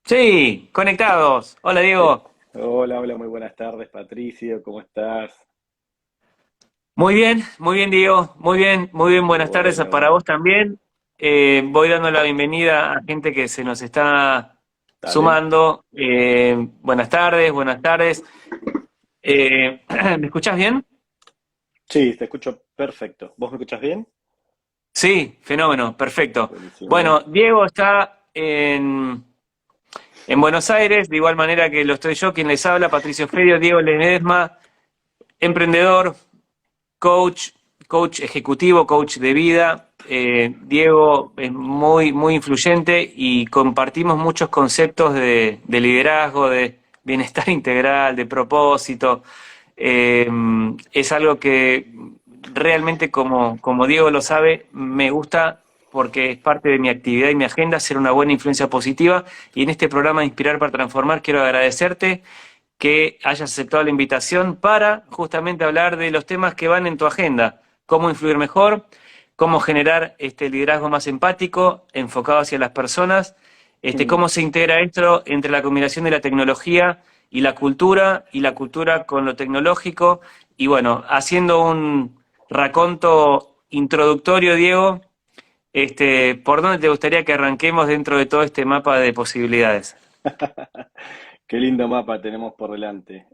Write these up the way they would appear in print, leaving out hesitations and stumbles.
Sí, conectados. Hola Eh, Diego. Hola, hola, muy buenas tardes, Patricio, ¿cómo estás? Muy bien Diego, muy bien, buenas tardes para Bueno, vos también. Voy dando la bienvenida a gente que se nos está dale. sumando. Buenas tardes, buenas tardes. ¿Me escuchás bien? Sí, te escucho perfecto. ¿Vos me escuchás bien? Sí, fenómeno, perfecto. Buenísimo. Bueno, Diego está en Buenos Aires, de igual manera que lo estoy yo, quien les habla, Patricio Ferio, Diego Ledesma, emprendedor, coach, coach ejecutivo, coach de vida. Diego es muy influyente y compartimos muchos conceptos de liderazgo, de bienestar integral, de propósito. Eh, es algo que realmente, como Diego lo sabe, me gusta porque es parte de mi actividad y mi agenda ser una buena influencia positiva. Y en este programa de Inspirar para Transformar quiero agradecerte que hayas aceptado la invitación para justamente hablar de los temas que van en tu agenda. Cómo influir mejor, cómo generar este liderazgo más empático, enfocado hacia las personas, Mm. cómo se integra esto entre la combinación de la tecnología y la cultura con lo tecnológico. Y bueno, haciendo un raconto introductorio, Diego, ¿por dónde te gustaría que arranquemos dentro de todo este mapa de posibilidades? Qué lindo mapa tenemos por delante.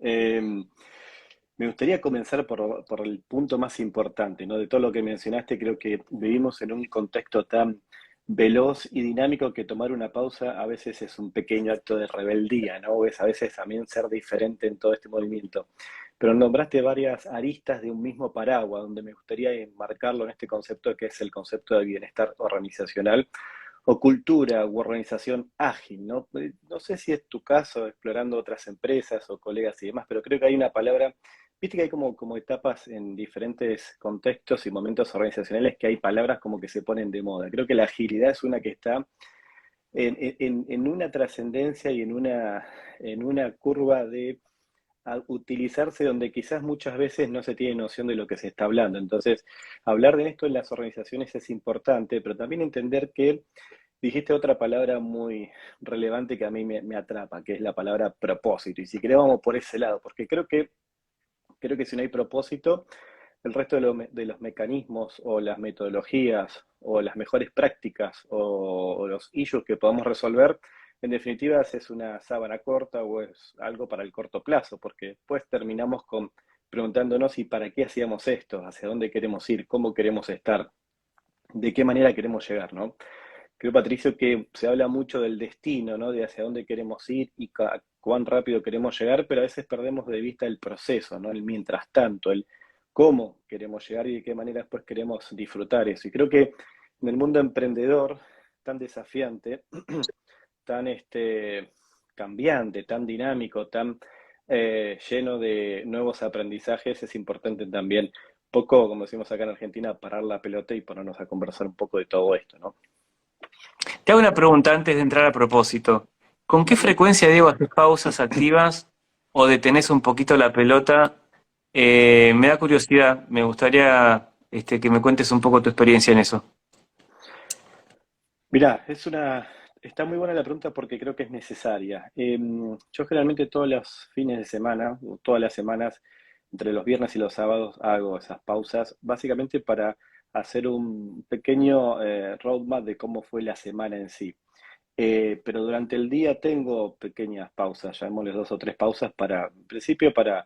Me gustaría comenzar por el punto más importante, ¿no? De todo lo que mencionaste, creo que vivimos en un contexto tan veloz y dinámico que tomar una pausa a veces es un pequeño acto de rebeldía, ¿no? Es a veces también ser diferente en todo este movimiento. Pero nombraste varias aristas de un mismo paraguas, donde me gustaría enmarcarlo en este concepto que es el concepto de bienestar organizacional o cultura u organización ágil, ¿no? No sé si es tu caso explorando otras empresas o colegas y demás, pero creo que hay una palabra, viste que hay como etapas en diferentes contextos y momentos organizacionales que hay palabras como que se ponen de moda. Creo que la agilidad es una que está en una trascendencia y en una curva de utilizarse donde quizás muchas veces no se tiene noción de lo que se está hablando. Entonces, hablar de esto en las organizaciones es importante, pero también entender que dijiste otra palabra muy relevante que a mí me atrapa, que es la palabra propósito. Y si querés vamos por ese lado, porque creo que si no hay propósito, el resto de los mecanismos o las metodologías o las mejores prácticas o los issues que podamos resolver, en definitiva es una sábana corta o es algo para el corto plazo, porque después terminamos con preguntándonos y para qué hacíamos esto, hacia dónde queremos ir, cómo queremos estar, de qué manera queremos llegar, ¿no? Creo, Patricio, que se habla mucho del destino, ¿no? De hacia dónde queremos ir y cuán rápido queremos llegar, pero a veces perdemos de vista el proceso, ¿no? El mientras tanto, el cómo queremos llegar y de qué manera después queremos disfrutar eso. Y creo que en el mundo emprendedor, tan desafiante, tan cambiante, tan dinámico, tan lleno de nuevos aprendizajes, es importante también, poco, como decimos acá en Argentina, parar la pelota y ponernos a conversar un poco de todo esto, ¿no? Te hago una pregunta antes de entrar a propósito. ¿Con qué Dale. frecuencia, Diego, haces pausas activas o detenés un poquito la pelota? Me da curiosidad, me gustaría que me cuentes un poco tu experiencia en eso. Mirá, está muy buena la pregunta porque creo que es necesaria. Yo generalmente todos los fines de semana, o todas las semanas, entre los viernes y los sábados, hago esas pausas, básicamente para hacer un pequeño roadmap de cómo fue la semana en sí. Pero durante el día tengo pequeñas pausas, llamémosles 2 o 3 pausas en principio para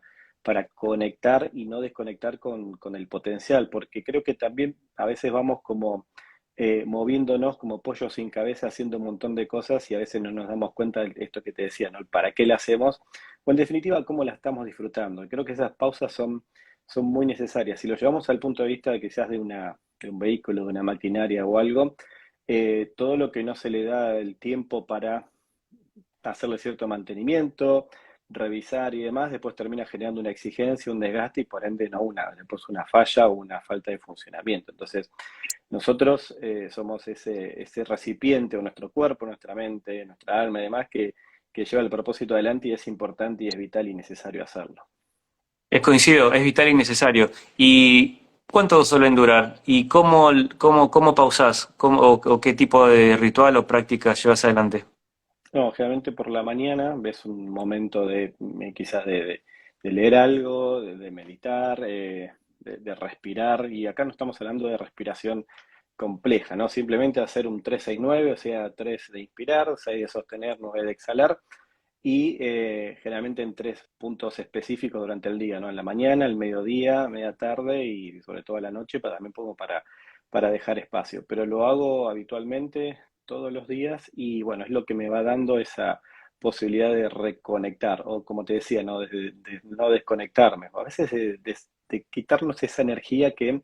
conectar y no desconectar con el potencial, porque creo que también a veces vamos como moviéndonos como pollos sin cabeza, haciendo un montón de cosas y a veces no nos damos cuenta de esto que te decía, ¿no? El ¿para qué la hacemos? O en definitiva, cómo la estamos disfrutando. Y creo que esas pausas son muy necesarias. Si lo llevamos al punto de vista de quizás de un vehículo, de una maquinaria o algo, todo lo que no se le da el tiempo para hacerle cierto mantenimiento, revisar y demás, después termina generando una exigencia, un desgaste y por ende no después una falla o una falta de funcionamiento. Entonces, nosotros somos ese recipiente, o nuestro cuerpo, nuestra mente, nuestra alma y demás, que lleva el propósito adelante y es importante y es vital y necesario hacerlo. Es coincido, es vital y necesario. ¿Y cuánto suelen durar? ¿Y cómo pausás? ¿O qué tipo de ritual o práctica llevas adelante? No, generalmente por la mañana ves un momento de quizás de leer algo, de meditar, de respirar, y acá no estamos hablando de respiración compleja, ¿no? Simplemente hacer un 3-6-9, o sea, 3 de inspirar, 6 de sostener, 9 de exhalar, y generalmente en 3 puntos específicos durante el día, ¿no? En la mañana, el mediodía, media tarde y sobre todo a la noche, para, también pongo para dejar espacio. Pero lo hago habitualmente todos los días y bueno, es lo que me va dando esa posibilidad de reconectar, o como te decía, ¿no? De no desconectarme, a veces de quitarnos esa energía que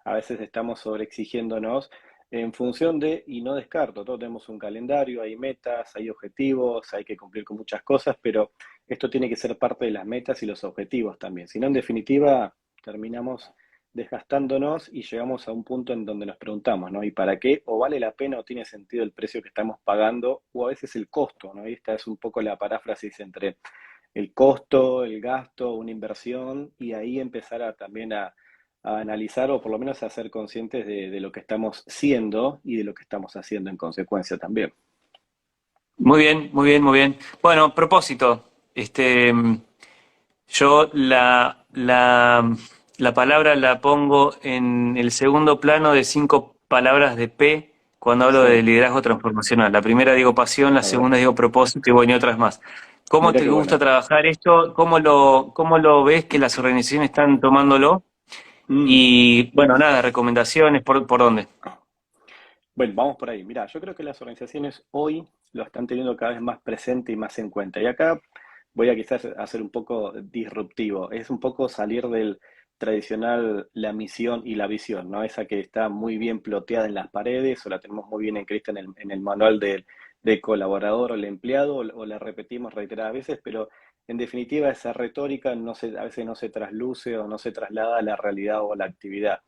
a veces estamos sobreexigiéndonos en función de, y no descarto, todos tenemos un calendario, hay metas, hay objetivos, hay que cumplir con muchas cosas, pero esto tiene que ser parte de las metas y los objetivos también. Si no, en definitiva, terminamos desgastándonos y llegamos a un punto en donde nos preguntamos, ¿no? ¿Y para qué? ¿O vale la pena o tiene sentido el precio que estamos pagando? O a veces el costo, ¿no? Y esta es un poco la paráfrasis entre el costo, el gasto, una inversión, y ahí empezar también a analizar o por lo menos a ser conscientes de lo que estamos siendo y de lo que estamos haciendo en consecuencia también. Muy bien, muy bien, muy bien. Bueno, propósito. Yo la palabra la pongo en el segundo plano de 5 palabras de P cuando hablo de Sí, liderazgo transformacional. La primera digo pasión, la a ver, segunda digo propósito y bueno, y otras más. ¿Cómo mira te qué gusta buena. trabajar esto? Cómo lo ves que las organizaciones están tomándolo? Mm. Y bueno, nada, recomendaciones, ¿por dónde? Bueno, vamos por ahí. Mira, yo creo que las organizaciones hoy lo están teniendo cada vez más presente y más en cuenta. Y acá voy a quizás hacer un poco disruptivo. Es un poco salir del tradicional la misión y la visión, ¿no? Esa que está muy bien ploteada en las paredes o la tenemos muy bien escrita en el manual del colaborador o el empleado o la repetimos reiteradas veces, pero en definitiva esa retórica a veces no se trasluce o no se traslada a la realidad o a la actividad.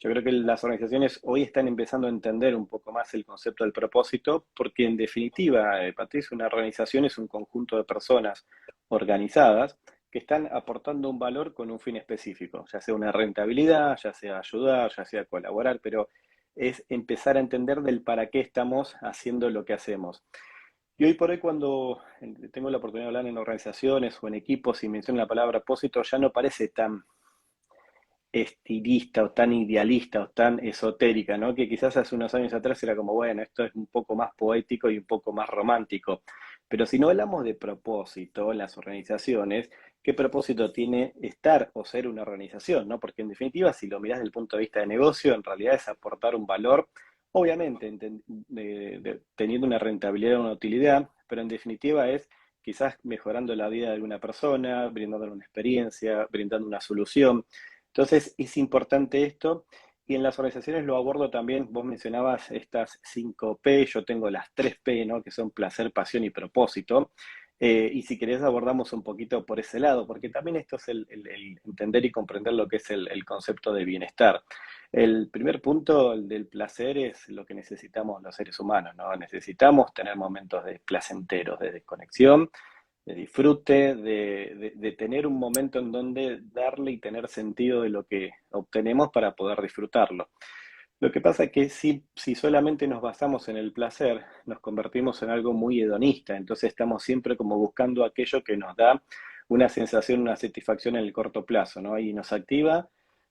Yo creo que las organizaciones hoy están empezando a entender un poco más el concepto del propósito, porque en definitiva, Patricia, una organización es un conjunto de personas organizadas que están aportando un valor con un fin específico, ya sea una rentabilidad, ya sea ayudar, ya sea colaborar, pero es empezar a entender del para qué estamos haciendo lo que hacemos. Y hoy por hoy cuando tengo la oportunidad de hablar en organizaciones o en equipos y menciono la palabra propósito, ya no parece tan estilista o tan idealista o tan esotérica, ¿no? Que quizás hace unos años atrás era como, bueno, esto es un poco más poético y un poco más romántico. Pero si no hablamos de propósito en las organizaciones, ¿qué propósito tiene estar o ser una organización, ¿no? Porque en definitiva, si lo mirás desde el punto de vista de negocio, en realidad es aportar un valor, obviamente teniendo una rentabilidad o una utilidad, pero en definitiva es quizás mejorando la vida de alguna persona, brindando una experiencia, brindando una solución. Entonces, es importante esto y en las organizaciones lo abordo también, vos mencionabas estas 5 P, yo tengo las 3 P, ¿no? Que son placer, pasión y propósito. Y si querés abordamos un poquito por ese lado, porque también esto es el entender y comprender lo que es el concepto de bienestar. El primer punto, el del placer, es lo que necesitamos los seres humanos, ¿no? Necesitamos tener momentos de placenteros, de desconexión, de disfrute, de tener un momento en donde darle y tener sentido de lo que obtenemos para poder disfrutarlo. Lo que pasa es que si solamente nos basamos en el placer, nos convertimos en algo muy hedonista, entonces estamos siempre como buscando aquello que nos da una sensación, una satisfacción en el corto plazo, ¿no? Y nos activa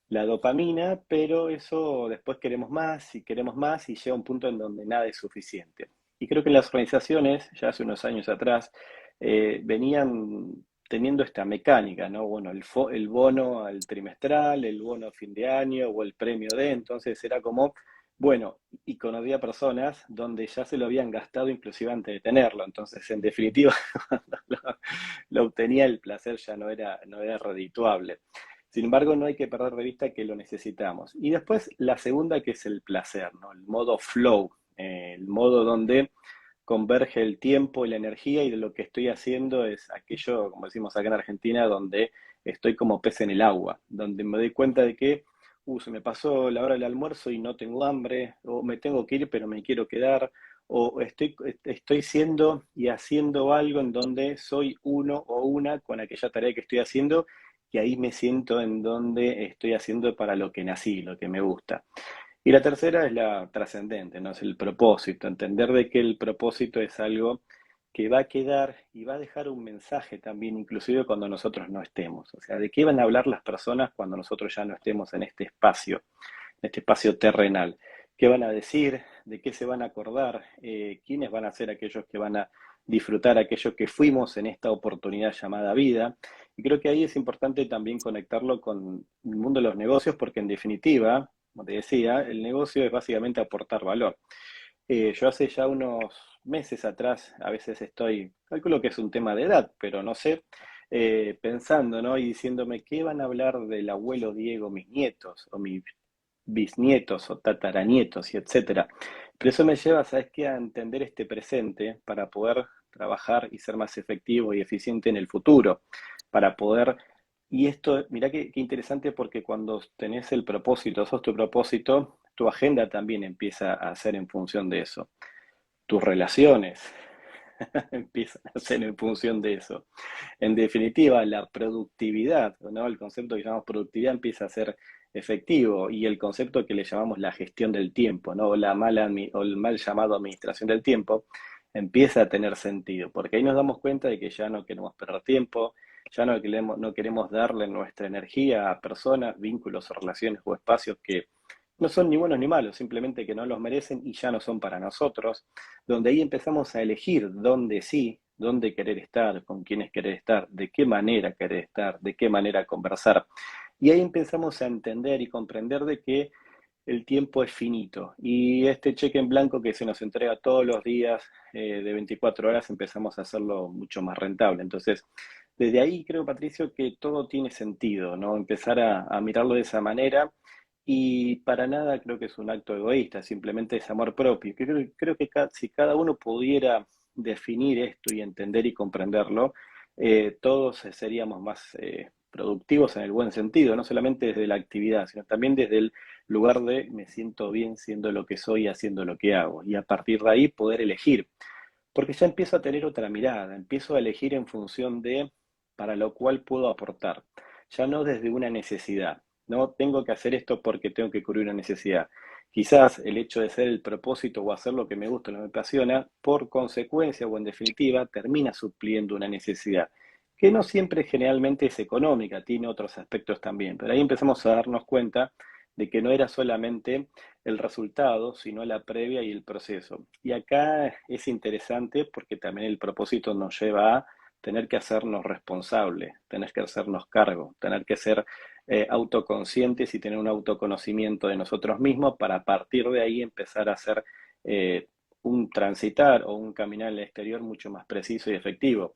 la dopamina, pero eso después queremos más y llega un punto en donde nada es suficiente. Y creo que las organizaciones, ya hace unos años atrás, venían teniendo esta mecánica, ¿no? Bueno, el bono al trimestral, el bono a fin de año o el premio de, entonces era como, bueno, y conocía personas donde ya se lo habían gastado inclusive antes de tenerlo, entonces en definitiva, cuando lo obtenía el placer ya no era redituable. Sin embargo, no hay que perder de vista que lo necesitamos. Y después la segunda, que es el placer, ¿no? El modo flow, el modo donde converge el tiempo y la energía y de lo que estoy haciendo es aquello, como decimos acá en Argentina, donde estoy como pez en el agua, donde me doy cuenta de que se me pasó la hora del almuerzo y no tengo hambre, o me tengo que ir pero me quiero quedar, o estoy siendo y haciendo algo en donde soy uno o una con aquella tarea que estoy haciendo y ahí me siento en donde estoy haciendo para lo que nací, lo que me gusta. Y la tercera es la trascendente, ¿no? Es el propósito, entender de que el propósito es algo que va a quedar y va a dejar un mensaje también, inclusive cuando nosotros no estemos. O sea, ¿de qué van a hablar las personas cuando nosotros ya no estemos en este espacio terrenal? ¿Qué van a decir? ¿De qué se van a acordar? ¿Quiénes van a ser aquellos que van a disfrutar aquello que fuimos en esta oportunidad llamada vida? Y creo que ahí es importante también conectarlo con el mundo de los negocios, porque en definitiva, como te decía, el negocio es básicamente aportar valor. Yo hace ya unos meses atrás, a veces calculo que es un tema de edad, pero no sé, pensando, ¿no? Y diciéndome, ¿qué van a hablar del abuelo Diego mis nietos o mis bisnietos o tataranietos y etcétera? Pero eso me lleva, ¿sabes qué? A entender este presente para poder trabajar y ser más efectivo y eficiente en el futuro, para poder... Y esto, mirá qué interesante, porque cuando tenés el propósito, sos tu propósito, tu agenda también empieza a ser en función de eso. Tus relaciones empiezan a ser en función de eso. En definitiva, la productividad, ¿no? El concepto que llamamos productividad empieza a ser efectivo, y el concepto que le llamamos la gestión del tiempo, ¿no? O el mal llamado administración del tiempo, empieza a tener sentido, porque ahí nos damos cuenta de que ya no queremos perder tiempo, ya no queremos darle nuestra energía a personas, vínculos o relaciones o espacios que no son ni buenos ni malos, simplemente que no los merecen y ya no son para nosotros, donde ahí empezamos a elegir dónde sí, dónde querer estar, con quiénes querer estar, de qué manera querer estar, de qué manera conversar. Y ahí empezamos a entender y comprender de que el tiempo es finito, y este cheque en blanco que se nos entrega todos los días, de 24 horas, empezamos a hacerlo mucho más rentable. Entonces, desde ahí creo, Patricio, que todo tiene sentido, ¿no? Empezar a mirarlo de esa manera, y para nada creo que es un acto egoísta, simplemente es amor propio. Creo que si cada uno pudiera definir esto y entender y comprenderlo, todos seríamos más productivos en el buen sentido, no solamente desde la actividad, sino también desde el lugar de me siento bien siendo lo que soy, haciendo lo que hago, y a partir de ahí poder elegir, porque ya empiezo a tener otra mirada, empiezo a elegir en función de para lo cual puedo aportar, ya no desde una necesidad. No tengo que hacer esto porque tengo que cubrir una necesidad. Quizás el hecho de ser el propósito o hacer lo que me gusta, lo que me apasiona, por consecuencia o en definitiva, termina supliendo una necesidad, que no siempre generalmente es económica, tiene otros aspectos también. Pero ahí empezamos a darnos cuenta de que no era solamente el resultado, sino la previa y el proceso. Y acá es interesante porque también el propósito nos lleva a tener que hacernos responsables, tener que hacernos cargo, tener que ser autoconscientes y tener un autoconocimiento de nosotros mismos, para a partir de ahí empezar a hacer un transitar o un caminar en el exterior mucho más preciso y efectivo.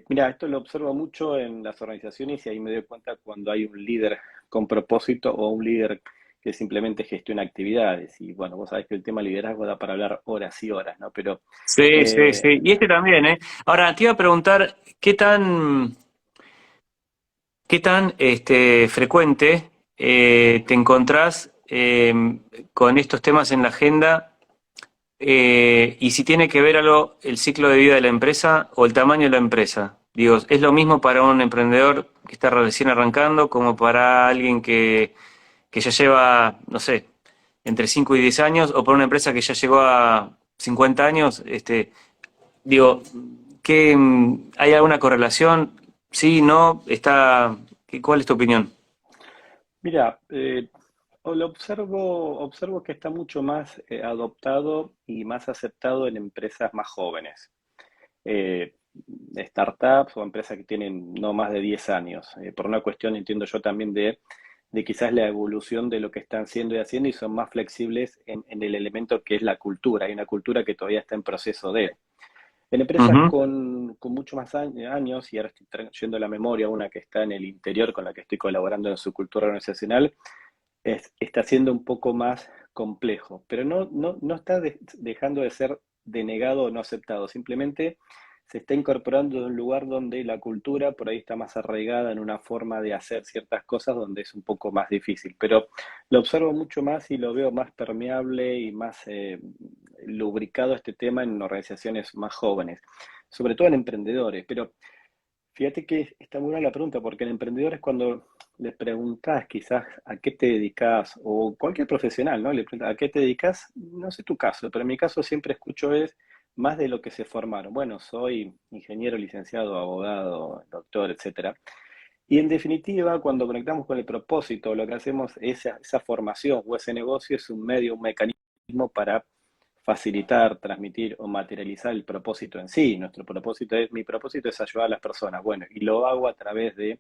Mira, esto lo observo mucho en las organizaciones, y ahí me doy cuenta cuando hay un líder con propósito o un líder que simplemente gestiona actividades. Y bueno, vos sabés que el tema liderazgo da para hablar horas y horas, ¿no? Pero Sí, sí, eh, sí. Y este también, ¿eh? Ahora, te iba a preguntar, ¿qué tan frecuente te encontrás con estos temas en la agenda? Y si tiene que ver algo el ciclo de vida de la empresa o el tamaño de la empresa. Digo, ¿es lo mismo para un emprendedor que está recién arrancando como para alguien que ya lleva, no sé, entre 5 y 10 años, o para una empresa que ya llegó a 50 años? Digo, ¿hay alguna correlación? Sí, no, ¿cuál es tu opinión? mira, observo que está mucho más adoptado y más aceptado en empresas más jóvenes. eh, Startups o empresas que tienen no más de 10 años, por una cuestión, entiendo yo, también de quizás la evolución de lo que están siendo y haciendo, y son más flexibles en el elemento que es la cultura. Hay una cultura que todavía está en proceso de... En empresas Ujú. con mucho más años, y ahora estoy trayendo a la memoria una que está en el interior con la que estoy colaborando en su cultura organizacional, está siendo un poco más complejo, pero no está dejando de ser denegado o no aceptado, simplemente se está incorporando de un lugar donde la cultura por ahí está más arraigada en una forma de hacer ciertas cosas donde es un poco más difícil, pero lo observo mucho más y lo veo más permeable y más lubricado este tema en organizaciones más jóvenes, sobre todo en emprendedores. Pero fíjate que está muy buena la pregunta, porque en emprendedores, cuando les preguntas quizás a qué te dedicas, o cualquier profesional, ¿no? Le preguntas a qué te dedicas, no sé tu caso, pero en mi caso siempre escucho es, más de lo que se formaron. Bueno, soy ingeniero, licenciado, abogado, doctor, etcétera. Y en definitiva, cuando conectamos con el propósito, lo que hacemos, esa formación o ese negocio es un medio, un mecanismo para facilitar, transmitir o materializar el propósito en sí. Mi propósito es ayudar a las personas. Bueno, y lo hago a través de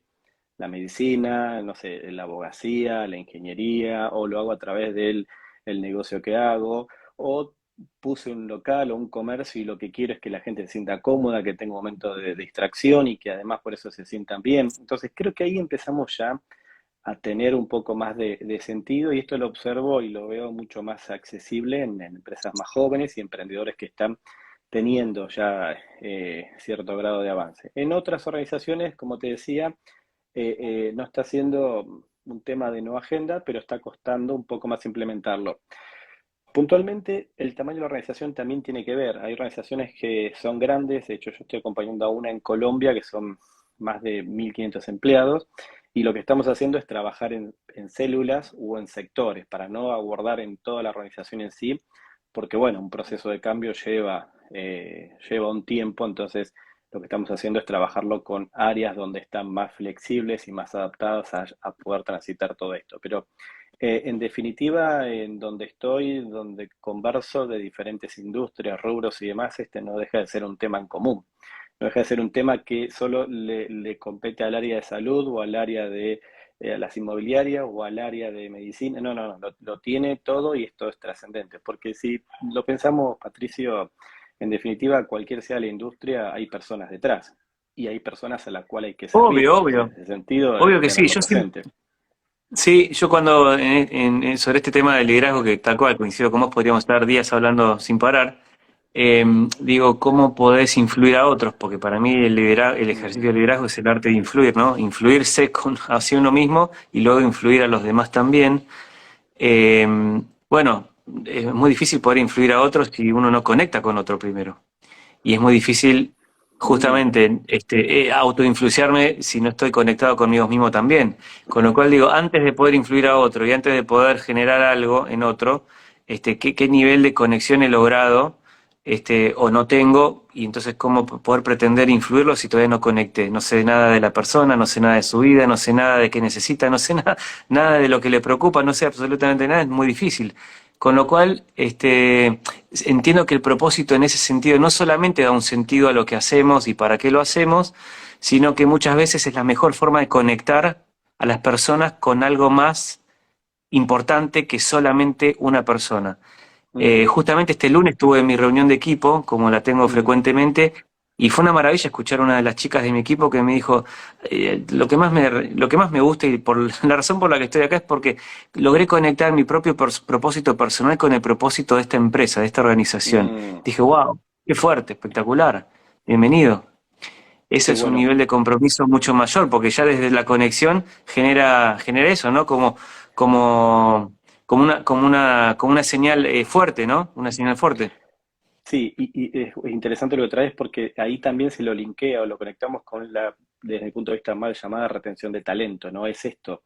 la medicina, no sé, la abogacía, la ingeniería, o lo hago a través del el negocio que hago, o puse un local o un comercio y lo que quiero es que la gente se sienta cómoda, que tenga un momento de distracción y que además por eso se sientan bien. Entonces creo que ahí empezamos ya a tener un poco más de sentido y esto lo observo y lo veo mucho más accesible en empresas más jóvenes y emprendedores que están teniendo ya cierto grado de avance. En otras organizaciones, como te decía, no está siendo un tema de no agenda, pero está costando un poco más implementarlo. Puntualmente, el tamaño de la organización también tiene que ver. Hay organizaciones que son grandes, de hecho yo estoy acompañando a una en Colombia que son más de 1.500 empleados y lo que estamos haciendo es trabajar en células o en sectores para no abordar en toda la organización en sí, porque bueno, un proceso de cambio lleva un tiempo, entonces lo que estamos haciendo es trabajarlo con áreas donde están más flexibles y más adaptadas a poder transitar todo esto. Pero en definitiva, en donde estoy, donde converso de diferentes industrias, rubros y demás, este no deja de ser un tema en común. No deja de ser un tema que solo le compete al área de salud o al área de las inmobiliarias o al área de medicina. No, no, no, lo tiene todo y esto es trascendente. Porque si lo pensamos, Patricio, en definitiva, cualquier sea la industria, hay personas detrás y hay personas a las cuales hay que servir. Obvio, Entonces, en obvio, ese sentido, obvio que sí. tenerlo Yo siempre, presente. sí, yo cuando sobre este tema del liderazgo, que tal cual coincido con vos, podríamos estar días hablando sin parar, digo, ¿cómo podés influir a otros? Porque para mí el ejercicio Mm, de liderazgo es el arte de influir, ¿no? Influirse hacia uno mismo y luego influir a los demás también. Eh, bueno, es muy difícil poder influir a otros si uno no conecta con otro primero. Y es muy difícil mm. justamente autoinfluenciarme si no estoy conectado conmigo mismo también. Con lo cual digo, antes de poder influir a otro y antes de poder generar algo en otro, qué nivel de conexión he logrado o no tengo, y entonces cómo poder pretender influirlo si todavía no conecté. No sé nada de la persona, no sé nada de su vida, no sé nada de qué necesita, no sé nada de lo que le preocupa, no sé absolutamente nada, es muy difícil. Con lo cual, entiendo que el propósito en ese sentido no solamente da un sentido a lo que hacemos y para qué lo hacemos, sino que muchas veces es la mejor forma de conectar a las personas con algo más importante que solamente una persona. Mm, Justamente este lunes tuve mi reunión de equipo, como la tengo mm, frecuentemente, y fue una maravilla escuchar a una de las chicas de mi equipo que me dijo, lo que más me gusta y por la razón por la que estoy acá es porque logré conectar mi propio propósito personal con el propósito de esta empresa, de esta organización. mm. Dije, wow, qué fuerte, espectacular, bienvenido. Eso Qué es un bueno. nivel de compromiso mucho mayor, porque ya desde la conexión genera eso, ¿no? Como una señal fuerte, ¿no? Una señal fuerte. Sí, y es interesante lo que traes porque ahí también se lo linkea o lo conectamos con desde el punto de vista mal llamada retención de talento, ¿no? Es esto.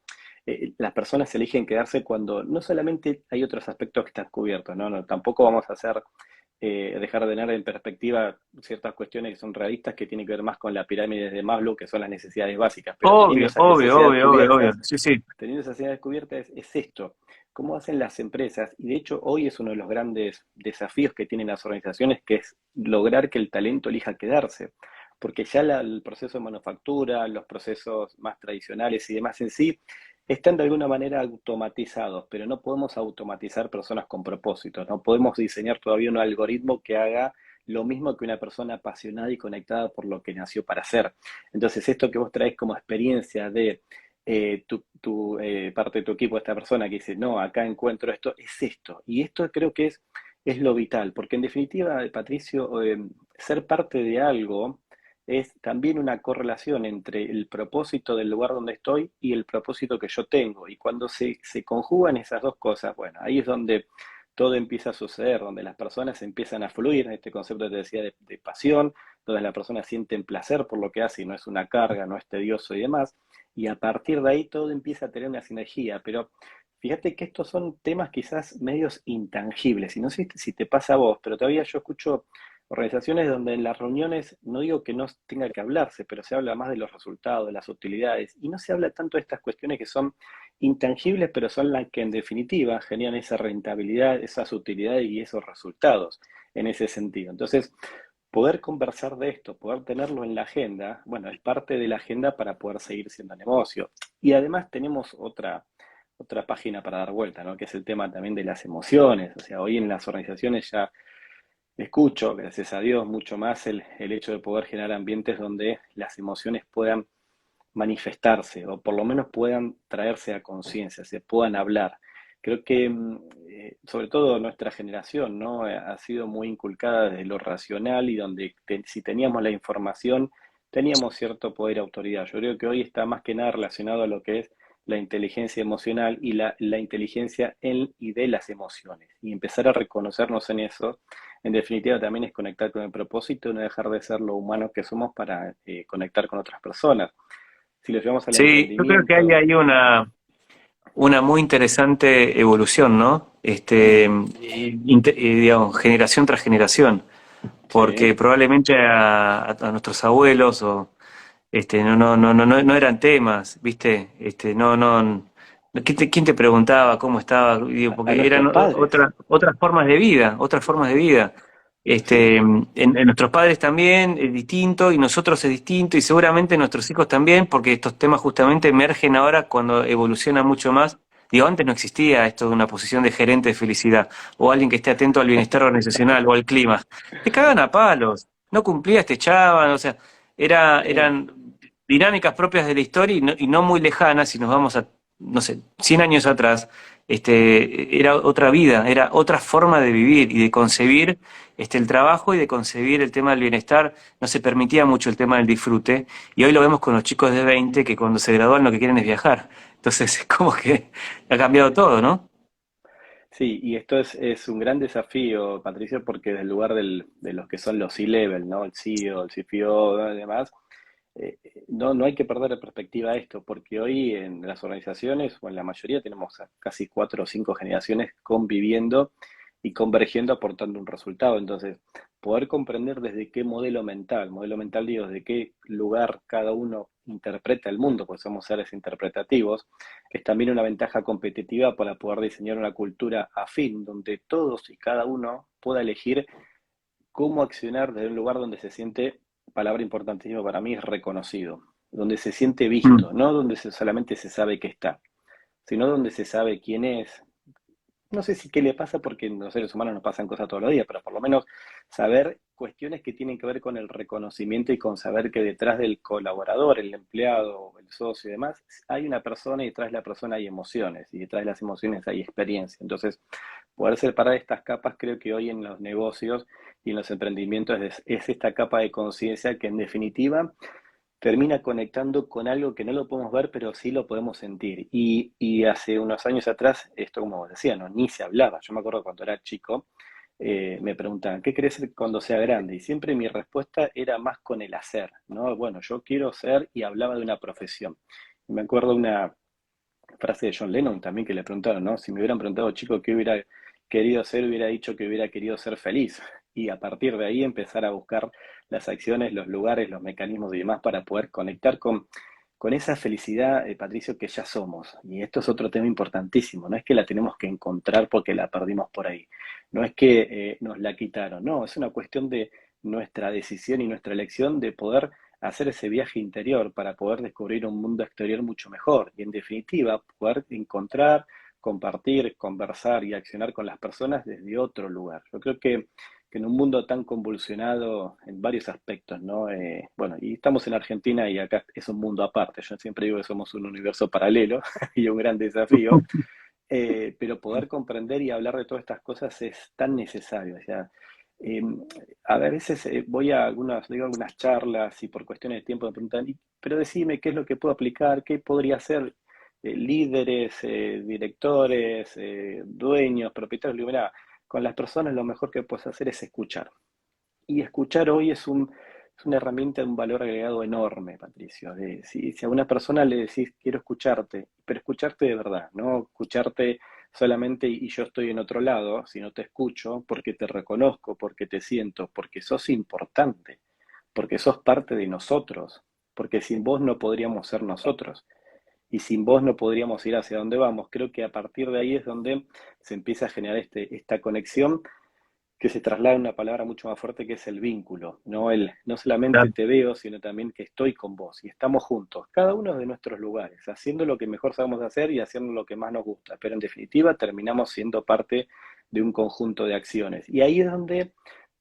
Las personas eligen quedarse cuando no solamente hay otros aspectos que están cubiertos, ¿no? No, tampoco vamos a dejar de tener en perspectiva ciertas cuestiones que son realistas que tienen que ver más con la pirámide de Maslow, que son las necesidades básicas, pero teniendo Obvio, esas obvio, necesidades obvio, obvio, obvio. cubiertas, Sí, sí. teniendo esas necesidades cubiertas es esto. ¿Cómo hacen las empresas? Y de hecho hoy es uno de los grandes desafíos que tienen las organizaciones, que es lograr que el talento elija quedarse. Porque ya el proceso de manufactura, los procesos más tradicionales y demás en sí, están de alguna manera automatizados, pero no podemos automatizar personas con propósitos. No podemos diseñar todavía un algoritmo que haga lo mismo que una persona apasionada y conectada por lo que nació para hacer. Entonces, esto que vos traes como experiencia de parte de tu equipo, esta persona que dice, no, acá encuentro esto, es esto. Y esto creo que es lo vital, porque en definitiva, Patricio, ser parte de algo es también una correlación entre el propósito del lugar donde estoy y el propósito que yo tengo. Y cuando se conjugan esas dos cosas, bueno, ahí es donde todo empieza a suceder, donde las personas empiezan a fluir, en este concepto que te decía de pasión, donde las personas sienten placer por lo que hace y no es una carga, no es tedioso y demás y a partir de ahí todo empieza a tener una sinergia, pero fíjate que estos son temas quizás medios intangibles, y no sé si te pasa a vos, pero todavía yo escucho organizaciones donde en las reuniones, no digo que no tenga que hablarse, pero se habla más de los resultados, de las utilidades, y no se habla tanto de estas cuestiones que son intangibles, pero son las que en definitiva generan esa rentabilidad, esas utilidades y esos resultados en ese sentido. Entonces, poder conversar de esto, poder tenerlo en la agenda, bueno, es parte de la agenda para poder seguir siendo negocio. Y además tenemos otra página para dar vuelta, ¿no? Que es el tema también de las emociones. O sea, hoy en las organizaciones ya escucho, gracias a Dios, mucho más el hecho de poder generar ambientes donde las emociones puedan manifestarse o por lo menos puedan traerse a conciencia, se puedan hablar. Creo que sobre todo nuestra generación, ¿no? Ha sido muy inculcada desde lo racional y donde si teníamos la información teníamos cierto poder y autoridad. Yo creo que hoy está más que nada relacionado a lo que es la inteligencia emocional y la inteligencia en y de las emociones. Y empezar a reconocernos en eso, en definitiva, también es conectar con el propósito y no dejar de ser lo humanos que somos para conectar con otras personas. Si lo llevamos al Sí, yo creo que hay emprendimiento, ahí una muy interesante evolución, ¿no? Digamos, generación tras generación, porque sí, probablemente a nuestros abuelos o no eran temas, ¿viste? ¿Quién te preguntaba cómo estaba? Digo, a porque eran nuestros padres, otras formas de vida, otras formas de vida. sí, En nuestros padres también es distinto y nosotros es distinto y seguramente nuestros hijos también, porque estos temas justamente emergen ahora cuando evoluciona mucho más. Digo, antes no existía esto de una posición de gerente de felicidad o alguien que esté atento al bienestar organizacional o al clima. Te cagan a palos, no cumplías, te echaban, o sea, sí. eran dinámicas propias de la historia y no muy lejanas, si nos vamos a, no sé, 100 años atrás, era otra vida, era otra forma de vivir y de concebir el trabajo y de concebir el tema del bienestar. No se permitía mucho el tema del disfrute y hoy lo vemos con los chicos de 20 que cuando se gradúan lo que quieren es viajar. Entonces es como que ha cambiado todo, ¿no? Sí, y esto es un gran desafío, Patricio, porque desde el lugar de los que son los C-level, ¿no? El CEO, el CFO, ¿no? Y demás, no hay que perder de perspectiva esto, porque hoy en las organizaciones, o en la mayoría, tenemos a casi 4 o 5 generaciones conviviendo y convergiendo, aportando un resultado. Entonces, poder comprender desde qué modelo mental digo, desde qué lugar cada uno interpreta el mundo, porque somos seres interpretativos, es también una ventaja competitiva para poder diseñar una cultura afín, donde todos y cada uno pueda elegir cómo accionar desde un lugar donde se siente, palabra importantísima para mí, es reconocido, donde se siente Mm. visto, no donde solamente se sabe que está, sino donde se sabe quién es. No sé si qué le pasa porque en los seres humanos nos pasan cosas todos los días, pero por lo menos saber cuestiones que tienen que ver con el reconocimiento y con saber que detrás del colaborador, el empleado, el socio y demás, hay una persona y detrás de la persona hay emociones y detrás de las emociones hay experiencia. Entonces, poder separar estas capas creo que hoy en los negocios y en los emprendimientos es esta capa de conciencia que en definitiva termina conectando con algo que no lo podemos ver, pero sí lo podemos sentir. Y hace unos años atrás, esto como decía, ¿no? Ni se hablaba. Yo me acuerdo cuando era chico, me preguntaban, ¿qué querés ser cuando sea grande? Y siempre mi respuesta era más con el hacer, ¿no? Bueno, yo quiero ser y hablaba de una profesión. Y me acuerdo una frase de John Lennon también que le preguntaron, ¿no? Si me hubieran preguntado, chico, qué hubiera querido ser, hubiera dicho que hubiera querido ser feliz. Y a partir de ahí empezar a buscar las acciones, los lugares, los mecanismos y demás para poder conectar con esa felicidad, Patricio, que ya somos. Y esto es otro tema importantísimo. No es que la tenemos que encontrar porque la perdimos por ahí. No es que nos la quitaron. No, es una cuestión de nuestra decisión y nuestra elección de poder hacer ese viaje interior para poder descubrir un mundo exterior mucho mejor y en definitiva poder encontrar, compartir, conversar y accionar con las personas desde otro lugar. Yo creo que en un mundo tan convulsionado en varios aspectos, ¿no? Bueno, y estamos en Argentina y acá es un mundo aparte. Yo siempre digo que somos un universo paralelo y un gran desafío, pero poder comprender y hablar de todas estas cosas es tan necesario. O sea, eh, a veces voy a digo algunas charlas y por cuestiones de tiempo me preguntan, pero decime qué es lo que puedo aplicar, qué podría hacer líderes, directores, dueños, propietarios. Le digo, "Mirá, con las personas lo mejor que puedes hacer es escuchar. Y escuchar hoy es una herramienta de un valor agregado enorme, Patricio. Si a una persona le decís, quiero escucharte, pero escucharte de verdad, no escucharte solamente y yo estoy en otro lado, si no te escucho, porque te reconozco, porque te siento, porque sos importante, porque sos parte de nosotros, porque sin vos no podríamos ser nosotros. Y sin vos no podríamos ir hacia donde vamos. Creo que a partir de ahí es donde se empieza a generar esta conexión que se traslada en una palabra mucho más fuerte que es el vínculo, ¿no? No solamente Claro. te veo, sino también que estoy con vos y estamos juntos, cada uno de nuestros lugares, haciendo lo que mejor sabemos hacer y haciendo lo que más nos gusta, pero en definitiva terminamos siendo parte de un conjunto de acciones. Y ahí es donde,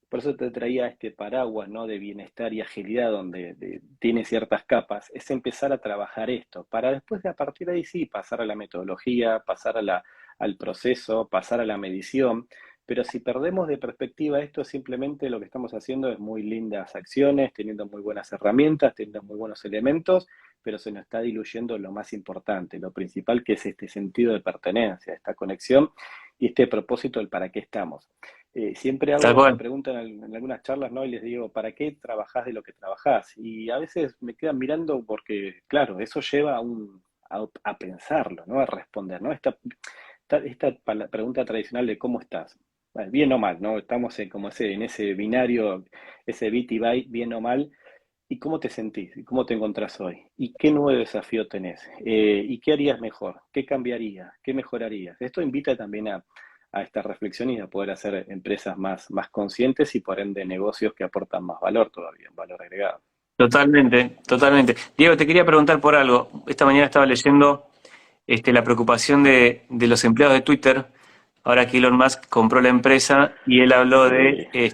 por eso te traía este paraguas, ¿no? De bienestar y agilidad, donde tiene ciertas capas, es empezar a trabajar esto, para después de a partir de ahí sí pasar a la metodología, pasar al proceso, pasar a la medición. Pero si perdemos de perspectiva esto, simplemente lo que estamos haciendo es muy lindas acciones, teniendo muy buenas herramientas, teniendo muy buenos elementos, pero se nos está diluyendo lo más importante, lo principal, que es este sentido de pertenencia, esta conexión y este propósito del para qué estamos. Siempre Tal me cual. preguntan en algunas charlas, ¿no? Y les digo, ¿para qué trabajás de lo que trabajás? Y a veces me quedan mirando porque, claro, eso lleva a pensarlo, ¿no? A responder, ¿no? Esta pregunta tradicional de cómo estás. Bueno, bien o mal, ¿no? Estamos en ese binario, ese bit y byte, bien o mal. ¿Y cómo te sentís? ¿Y cómo te encontrás hoy? ¿Y qué nuevo desafío tenés? ¿Y qué harías mejor? ¿Qué cambiarías? ¿Qué mejorarías? Esto invita también a esta reflexión y a poder hacer empresas más conscientes y por ende negocios que aportan más valor todavía, valor agregado. Totalmente, totalmente. Diego, te quería preguntar por algo. Esta mañana estaba leyendo la preocupación de los empleados de Twitter, ahora que Elon Musk compró la empresa y él habló de, Sí.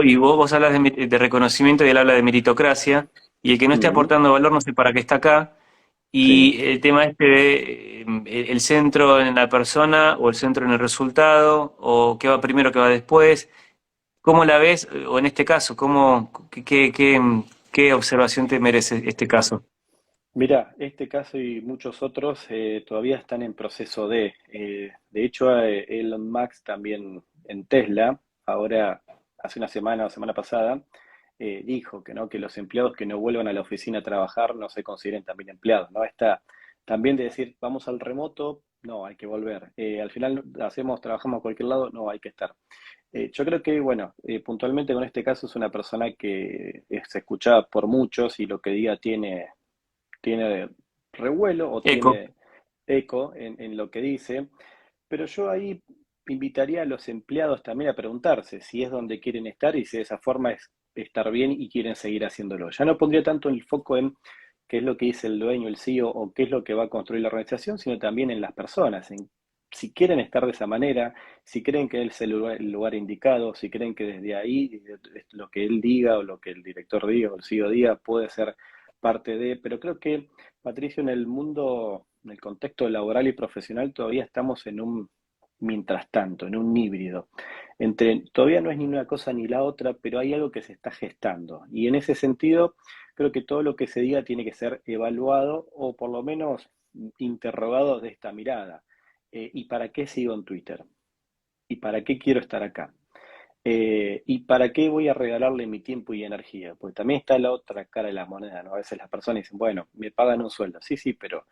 y vos hablas de reconocimiento y él habla de meritocracia, y el que no esté Ujú. aportando valor no sé para qué está acá, Sí. y el tema de el centro en la persona o el centro en el resultado, o qué va primero, qué va después. ¿Cómo la ves? O en este caso, qué observación te merece este caso? Mira, este caso y muchos otros todavía están en proceso de hecho, Elon Musk también en Tesla, ahora hace una semana o semana pasada, dijo que no, que los empleados que no vuelvan a la oficina a trabajar no se consideren también empleados, ¿no? Está también de decir, vamos al remoto, no, hay que volver. Al final trabajamos a cualquier lado, no, hay que estar. Yo creo que, bueno, puntualmente con este caso es una persona que es escuchada por muchos y lo que diga tiene revuelo o Eco. tiene eco en lo que dice, pero yo ahí invitaría a los empleados también a preguntarse si es donde quieren estar y si de esa forma es estar bien y quieren seguir haciéndolo. Ya no pondría tanto el foco en qué es lo que dice el dueño, el CEO o qué es lo que va a construir la organización, sino también en las personas, en si quieren estar de esa manera, si creen que es el lugar indicado, si creen que desde ahí lo que él diga o lo que el director diga o el CEO diga puede ser parte de, pero creo que, Patricio, en el mundo, en el contexto laboral y profesional, todavía estamos en un mientras tanto, en un híbrido. Todavía no es ni una cosa ni la otra, pero hay algo que se está gestando. Y en ese sentido, creo que todo lo que se diga tiene que ser evaluado o por lo menos interrogado de esta mirada. ¿Y para qué sigo en Twitter? ¿Y para qué quiero estar acá? ¿Y para qué voy a regalarle mi tiempo y energía? Pues también está la otra cara de la moneda, ¿no? A veces las personas dicen, bueno, me pagan un sueldo. Sí, sí, pero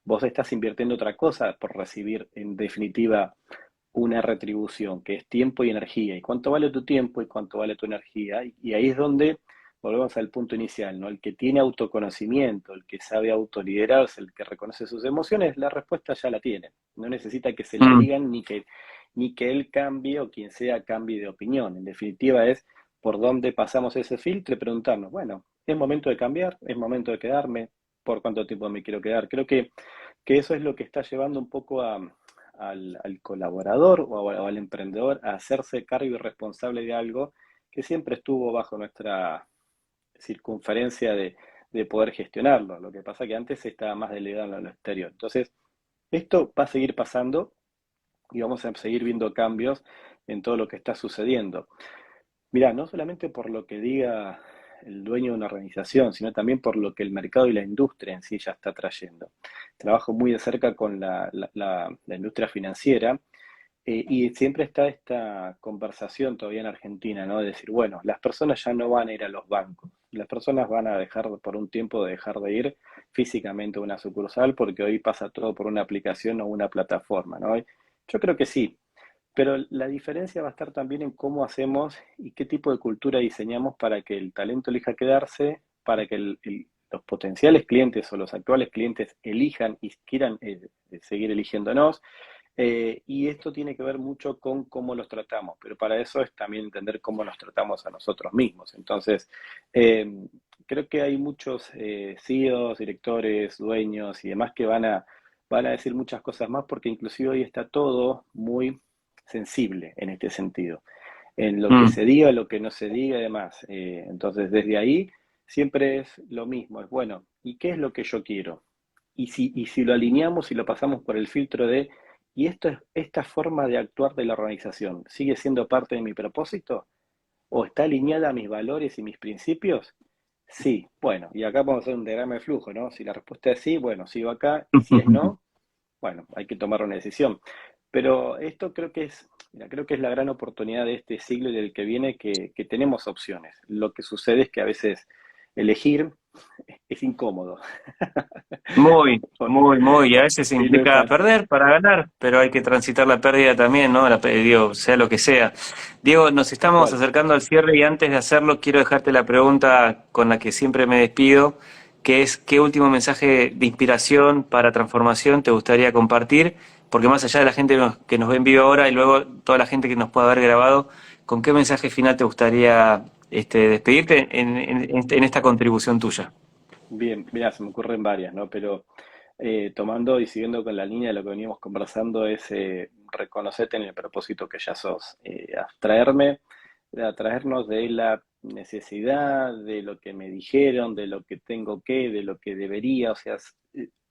vos estás invirtiendo otra cosa por recibir, en definitiva, una retribución, que es tiempo y energía. ¿Y cuánto vale tu tiempo y cuánto vale tu energía? Y ahí es donde volvemos al punto inicial, ¿no? El que tiene autoconocimiento, el que sabe autoliderarse, el que reconoce sus emociones, la respuesta ya la tiene. No necesita que se la Mm, digan ni que él cambie o quien sea cambie de opinión. En definitiva es por dónde pasamos ese filtro y preguntarnos, bueno, ¿es momento de cambiar? ¿Es momento de quedarme? ¿Por cuánto tiempo me quiero quedar? Creo que eso es lo que está llevando un poco al colaborador o al emprendedor a hacerse cargo y responsable de algo que siempre estuvo bajo nuestra circunferencia de poder gestionarlo. Lo que pasa que antes estaba más delegado en lo exterior. Entonces, esto va a seguir pasando y vamos a seguir viendo cambios en todo lo que está sucediendo. Mirá, no solamente por lo que diga el dueño de una organización, sino también por lo que el mercado y la industria en sí ya está trayendo. Trabajo muy de cerca con la industria financiera y siempre está esta conversación todavía en Argentina, ¿no? De decir, bueno, las personas ya no van a ir a los bancos, las personas van a dejar por un tiempo de dejar de ir físicamente a una sucursal porque hoy pasa todo por una aplicación o una plataforma, ¿no? Yo creo que sí, pero la diferencia va a estar también en cómo hacemos y qué tipo de cultura diseñamos para que el talento elija quedarse, para que los potenciales clientes o los actuales clientes elijan y quieran seguir eligiéndonos. Y esto tiene que ver mucho con cómo los tratamos, pero para eso es también entender cómo nos tratamos a nosotros mismos. Entonces, eh, creo que hay muchos CEOs, directores, dueños y demás que van a decir muchas cosas más porque inclusive hoy está todo muy sensible en este sentido, en lo que Mm, se diga, lo que no se diga y demás. Entonces, desde ahí siempre es lo mismo, es bueno, ¿y qué es lo que yo quiero? Y si lo alineamos y lo pasamos por el filtro de, ¿y esta forma de actuar de la organización sigue siendo parte de mi propósito? ¿O está alineada a mis valores y mis principios? Sí, bueno, y acá vamos a hacer un diagrama de flujo, ¿no? Si la respuesta es sí, bueno, sigo acá, y si es no, bueno, hay que tomar una decisión. Pero esto creo que es, mira, creo que es la gran oportunidad de este siglo y del que viene que tenemos opciones. Lo que sucede es que a veces elegir es incómodo. muy, muy, muy. Y a veces Y no es implica fácil. perder para ganar, pero hay que transitar la pérdida también, ¿no? Digo, sea lo que sea. Diego, nos Tal estamos cual. acercando al cierre y antes de hacerlo quiero dejarte la pregunta con la que siempre me despido, que es ¿qué último mensaje de inspiración para transformación te gustaría compartir? Porque más allá de la gente que nos ve en vivo ahora y luego toda la gente que nos pueda haber grabado, ¿con qué mensaje final te gustaría despedirte en esta contribución tuya? Bien, mira, se me ocurren varias, ¿no? Pero tomando y siguiendo con la línea de lo que veníamos conversando es reconocerte en el propósito que ya sos. Atraernos de la necesidad, de lo que me dijeron, de lo que tengo que, de lo que debería, o sea,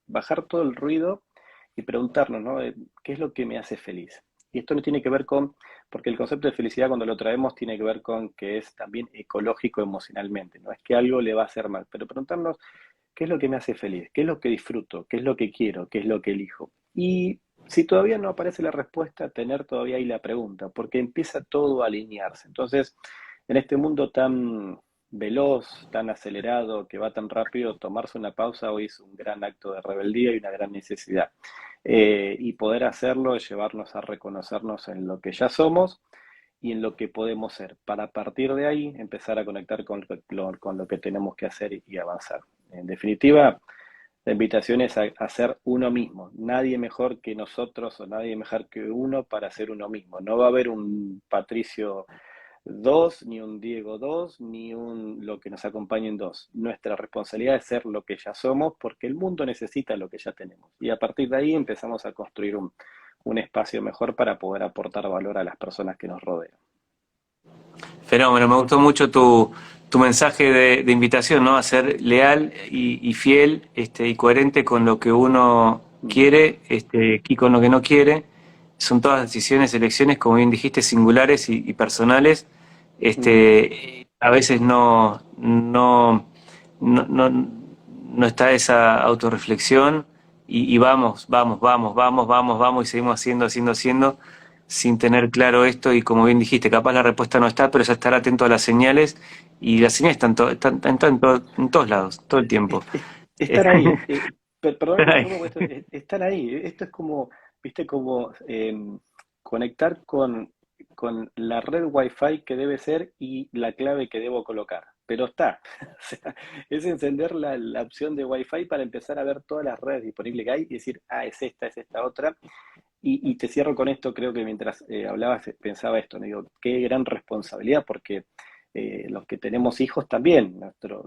bajar todo el ruido y preguntarnos, ¿no? ¿Qué es lo que me hace feliz? Y esto no tiene que ver con, porque el concepto de felicidad cuando lo traemos tiene que ver con que es también ecológico emocionalmente, no es que algo le va a hacer mal, pero preguntarnos qué es lo que me hace feliz, qué es lo que disfruto, qué es lo que quiero, qué es lo que elijo. Y si todavía no aparece la respuesta, tener todavía ahí la pregunta, porque empieza todo a alinearse. Entonces, en este mundo tan veloz, tan acelerado, que va tan rápido, tomarse una pausa hoy es un gran acto de rebeldía y una gran necesidad. Y poder hacerlo es llevarnos a reconocernos en lo que ya somos y en lo que podemos ser, para a partir de ahí empezar a conectar con lo que tenemos que hacer y avanzar. En definitiva, la invitación es a ser uno mismo. Nadie mejor que nosotros o nadie mejor que uno para ser uno mismo. No va a haber un Patricio 2 ni un Diego 2 ni un lo que nos acompañe en 2. Nuestra responsabilidad es ser lo que ya somos porque el mundo necesita lo que ya tenemos. Y a partir de ahí empezamos a construir un espacio mejor para poder aportar valor a las personas que nos rodean. Fenómeno, me gustó mucho tu mensaje de invitación, ¿no? A ser leal y fiel, y coherente con lo que uno Mm, quiere, y con lo que no quiere. Son todas decisiones, elecciones, como bien dijiste, singulares y personales. mm. A veces no está esa autorreflexión y vamos, vamos, vamos, vamos, vamos, vamos y seguimos haciendo sin tener claro esto y como bien dijiste, capaz la respuesta no está, pero es estar atento a las señales y las señales en todos lados, todo el tiempo. Estar ahí, perdón que te Ay, interrumpa, estar ahí, esto es como, viste, como conectar con la red Wi-Fi que debe ser y la clave que debo colocar, pero está, o sea, es encender la opción de Wi-Fi para empezar a ver todas las redes disponibles que hay y decir, es esta otra, y te cierro con esto, creo que mientras hablabas pensaba esto, ¿no? Digo, qué gran responsabilidad, porque los que tenemos hijos también,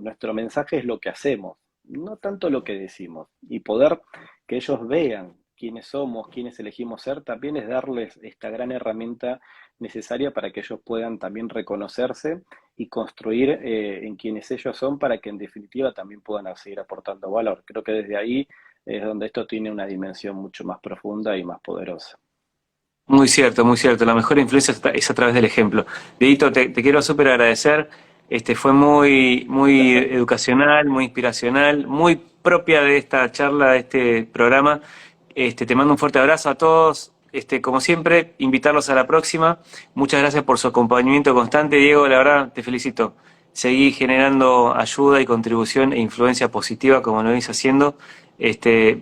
nuestro mensaje es lo que hacemos, no tanto lo que decimos. Y poder que ellos vean quiénes somos, quiénes elegimos ser, también es darles esta gran herramienta necesaria para que ellos puedan también reconocerse y construir en quienes ellos son para que en definitiva también puedan seguir aportando valor. Creo que desde ahí es donde esto tiene una dimensión mucho más profunda y más poderosa. muy cierto, muy cierto. La mejor influencia es a través del ejemplo. Dedito, te quiero súper agradecer. Fue muy, Un muy placer. educacional, muy inspiracional, muy propia de esta charla, de este programa. Te mando un fuerte abrazo a todos. Como siempre, invitarlos a la próxima. Muchas gracias por su acompañamiento constante, Diego. La verdad, te felicito. Seguí generando ayuda y contribución e influencia positiva como lo venís haciendo.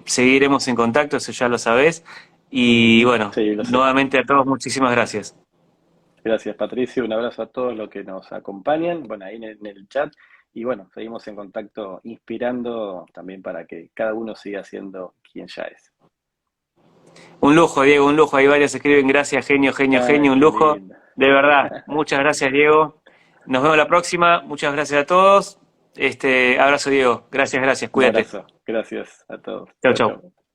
Seguiremos en contacto, eso ya lo sabés. Y bueno, Sí, lo sé. nuevamente a todos, muchísimas gracias. Gracias, Patricio. Un abrazo a todos los que nos acompañan, bueno, ahí en el chat. Y bueno, seguimos en contacto, inspirando también para que cada uno siga siendo quien ya es. Un lujo, Diego, un lujo. Ahí varios escriben gracias, genio, genio, genio, Ay, un qué lujo. lindo. De verdad, muchas gracias, Diego. Nos vemos la próxima. Muchas gracias a todos. Abrazo, Diego. Gracias, gracias. Un Cuídate. abrazo. Gracias a todos. Chau, Chao, chau. chao.